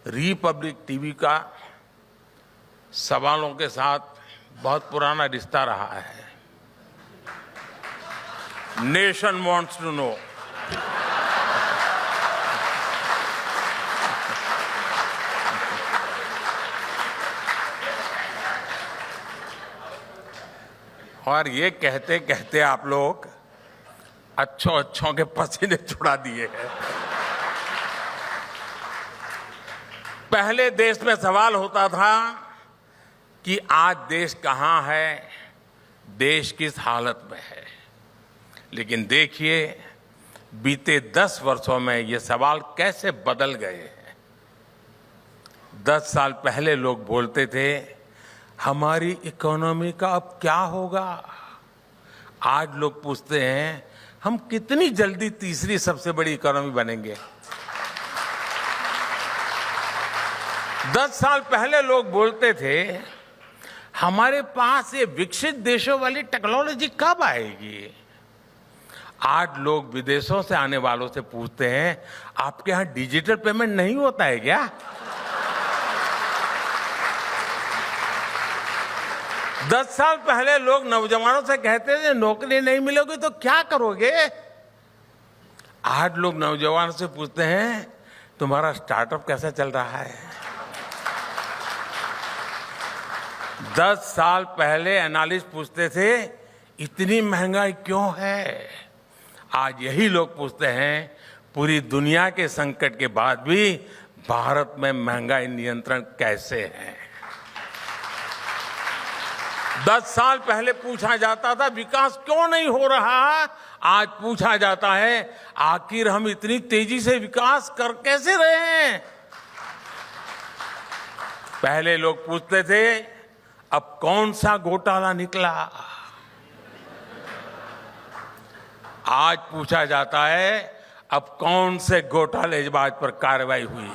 Republic TV का सवालों के साथ बहुत पुराना रिश्ता रहा है। Nation wants to know. और ये कहते कहते आप लोग अच्छों के पसीने छुड़ा दिए हैं। पहले देश में सवाल होता था कि आज देश कहां है, देश किस हालत में है। लेकिन देखिए बीते 10 वर्षों में ये सवाल कैसे बदल गए हैं। 10 साल पहले लोग बोलते थे हमारी इकोनॉमी का अब क्या होगा। आज लोग पूछते हैं हम कितनी जल्दी तीसरी सबसे बड़ी इकोनॉमी बनेंगे। 10 साल पहले लोग बोलते थे हमारे पास ये विकसित देशों वाली टेक्नोलॉजी कब आएगी। आज लोग विदेशों से आने वालों से पूछते हैं आपके यहां डिजिटल पेमेंट नहीं होता है क्या। 10 साल पहले लोग नौजवानों से कहते थे नौकरी नहीं मिलेगी तो क्या करोगे। आज लोग नौजवानों से पूछते हैं तुम्हारा स्टार्टअप कैसा चल रहा है। 10 साल पहले एनालिस्ट पूछते थे इतनी महंगाई क्यों है। आज यही लोग पूछते हैं पूरी दुनिया के संकट के बाद भी भारत में महंगाई नियंत्रण कैसे है। 10 साल पहले पूछा जाता था विकास क्यों नहीं हो रहा, आज पूछा जाता है आखिर हम इतनी तेजी से विकास कर कैसे रहे हैं। पहले लोग पूछते थे अब कौन सा घोटाला निकला, आज पूछा जाता है अब कौन से घोटालेबाज पर कार्रवाई हुई।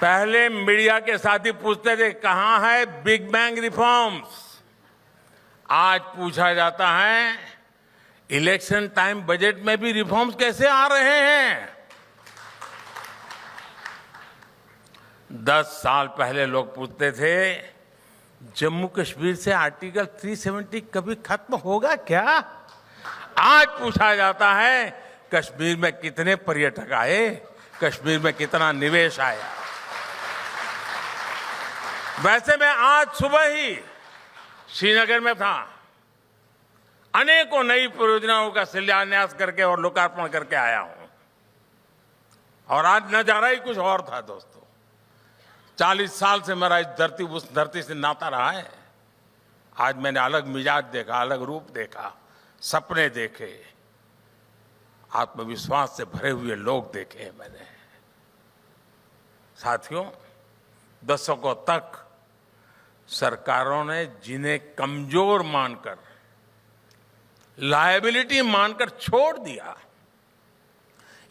पहले मीडिया के साथी पूछते थे कहां है बिग बैंग रिफॉर्म्स, आज पूछा जाता है इलेक्शन टाइम बजट में भी रिफॉर्म्स कैसे आ रहे हैं। 10 साल पहले लोग पूछते थे जम्मू कश्मीर से आर्टिकल 370 कभी खत्म होगा क्या, आज पूछा जाता है कश्मीर में कितने पर्यटक आए, कश्मीर में कितना निवेश आया। वैसे मैं आज सुबह ही श्रीनगर में था, अनेकों नई परियोजनाओं का शिलान्यास करके और लोकार्पण करके आया हूं। और आज नजारा ही कुछ और था दोस्तों। 40 साल से मेरा उस धरती से नाता रहा है। आज मैंने अलग मिजाज देखा, अलग रूप देखा, सपने देखे, आत्मविश्वास से भरे हुए लोग देखे मैंने। साथियों, दशकों तक सरकारों ने जिन्हें कमजोर मानकर, लायबिलिटी मानकर छोड़ दिया,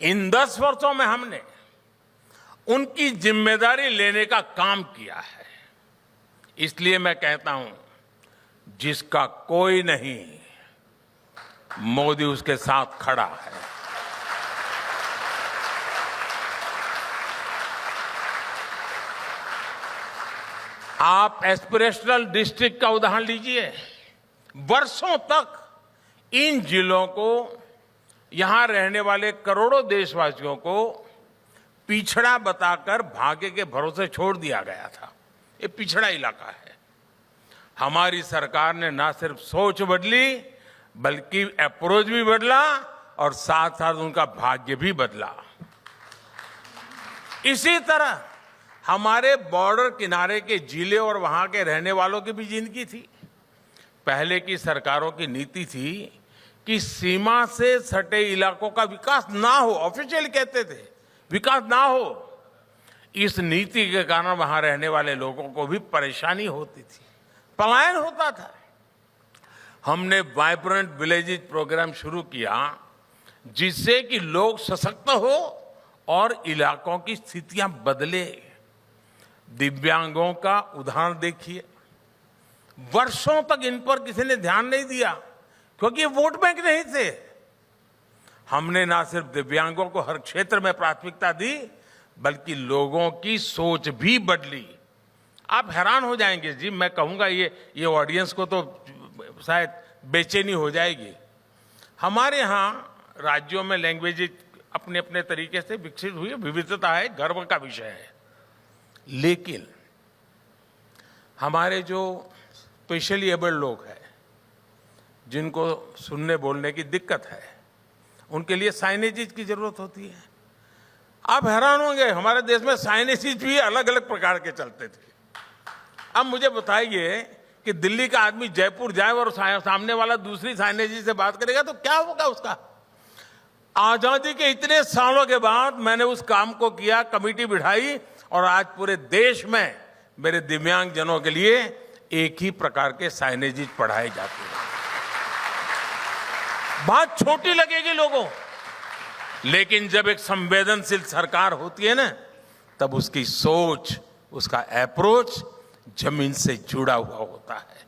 इन 10 वर्षों में हमने उनकी जिम्मेदारी लेने का काम किया है। इसलिए मैं कहता हूं जिसका कोई नहीं मोदी उसके साथ खड़ा है। आप एस्पिरेशनल डिस्ट्रिक्ट का उदाहरण लीजिए। वर्षों तक इन जिलों को, यहां रहने वाले करोड़ों देशवासियों को पिछड़ा बताकर भाग्य के भरोसे छोड़ दिया गया था। ये पिछड़ा इलाका है। हमारी सरकार ने ना सिर्फ सोच बदली बल्कि अप्रोच भी बदला और साथ साथ उनका भाग्य भी बदला। इसी तरह हमारे बॉर्डर किनारे के जिले और वहां के रहने वालों की भी जिंदगी थी। पहले की सरकारों की नीति थी कि सीमा से सटे इलाकों का विकास ना हो, ऑफिशियल कहते थे विकास ना हो। इस नीति के कारण वहां रहने वाले लोगों को भी परेशानी होती थी, पलायन होता था। हमने वाइब्रेंट विलेजेस प्रोग्राम शुरू किया जिससे कि लोग सशक्त हो और इलाकों की स्थितियां बदले। दिव्यांगों का उदाहरण देखिए, वर्षों तक इन पर किसी ने ध्यान नहीं दिया क्योंकि ये वोट बैंक नहीं थे। हमने ना सिर्फ दिव्यांगों को हर क्षेत्र में प्राथमिकता दी, बल्कि लोगों की सोच भी बदली। आप हैरान हो जाएंगे जी, मैं कहूंगा ये ऑडियंस को तो शायद बेचैनी हो जाएगी। हमारे यहाँ राज्यों में लैंग्वेज अपने अपने तरीके से विकसित हुई, विविधता है, गर्व का विषय है। लेकिन हमारे जो स्पेशली एबल्ड लोग हैं, जिनको सुनने बोलने की दिक्कत है, उनके लिए साइनेजेज की जरूरत होती है। आप हैरान होंगे, हमारे देश में साइनेजेज भी अलग अलग प्रकार के चलते थे। अब मुझे बताइए कि दिल्ली का आदमी जयपुर जाए और सामने वाला दूसरी साइनेजेज से बात करेगा तो क्या होगा उसका? आजादी के इतने सालों के बाद मैंने उस काम को किया, कमेटी बिठाई, और आज पूरे देश में मेरे दिव्यांग जनों के लिए एक ही प्रकार के साइनेजेज पढ़ाए जाते हैं। बात छोटी लगेगी लोगों, लेकिन जब एक संवेदनशील सरकार होती है ना, तब उसकी सोच, उसका अप्रोच जमीन से जुड़ा हुआ होता है,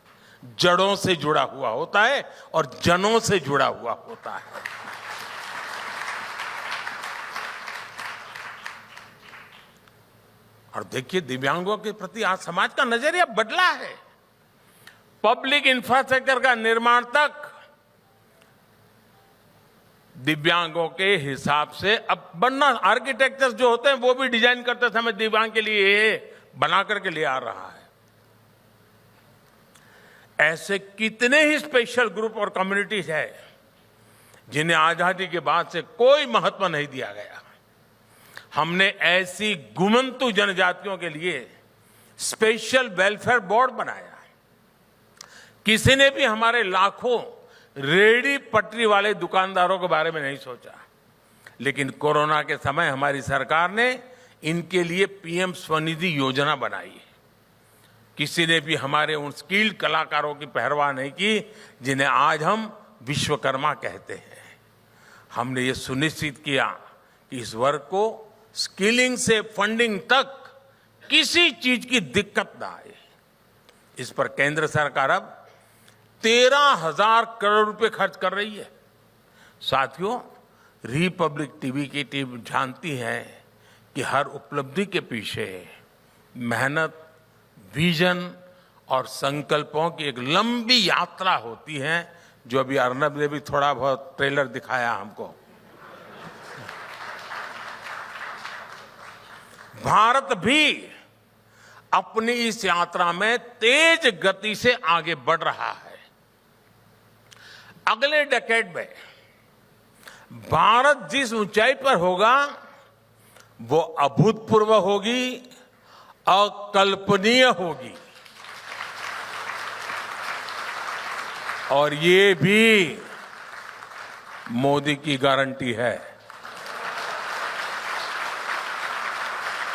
जड़ों से जुड़ा हुआ होता है और जनों से जुड़ा हुआ होता है। और देखिए, दिव्यांगों के प्रति आज समाज का नजरिया बदला है। पब्लिक इंफ्रास्ट्रक्चर का निर्माण तक दिव्यांगों के हिसाब से अब बनना, आर्किटेक्चर्स जो होते हैं वो भी डिजाइन करते समय दिव्यांग के लिए बना करके ले आ रहा है। ऐसे कितने ही स्पेशल ग्रुप और कम्युनिटीज है जिन्हें आजादी के बाद से कोई महत्व नहीं दिया गया। हमने ऐसी गुमंतु जनजातियों के लिए स्पेशल वेलफेयर बोर्ड बनाया। किसी ने भी हमारे लाखों रेहड़ी पटरी वाले दुकानदारों के बारे में नहीं सोचा, लेकिन कोरोना के समय हमारी सरकार ने इनके लिए पीएम स्वनिधि योजना बनाई है। किसी ने भी हमारे उन स्किल्ड कलाकारों की परवाह नहीं की जिन्हें आज हम विश्वकर्मा कहते हैं। हमने ये सुनिश्चित किया कि इस वर्ग को स्किलिंग से फंडिंग तक किसी चीज की दिक्कत ना आए। इस पर केंद्र सरकार अब 13,000 करोड़ रुपए खर्च कर रही है। साथियों, रिपब्लिक टीवी की टीम जानती है कि हर उपलब्धि के पीछे मेहनत, विजन और संकल्पों की एक लंबी यात्रा होती है, जो अभी अर्नब ने भी थोड़ा बहुत ट्रेलर दिखाया हमको। भारत भी अपनी इस यात्रा में तेज गति से आगे बढ़ रहा है। अगले डेकेड में भारत जिस ऊंचाई पर होगा वो अभूतपूर्व होगी, अकल्पनीय होगी। और ये भी मोदी की गारंटी है।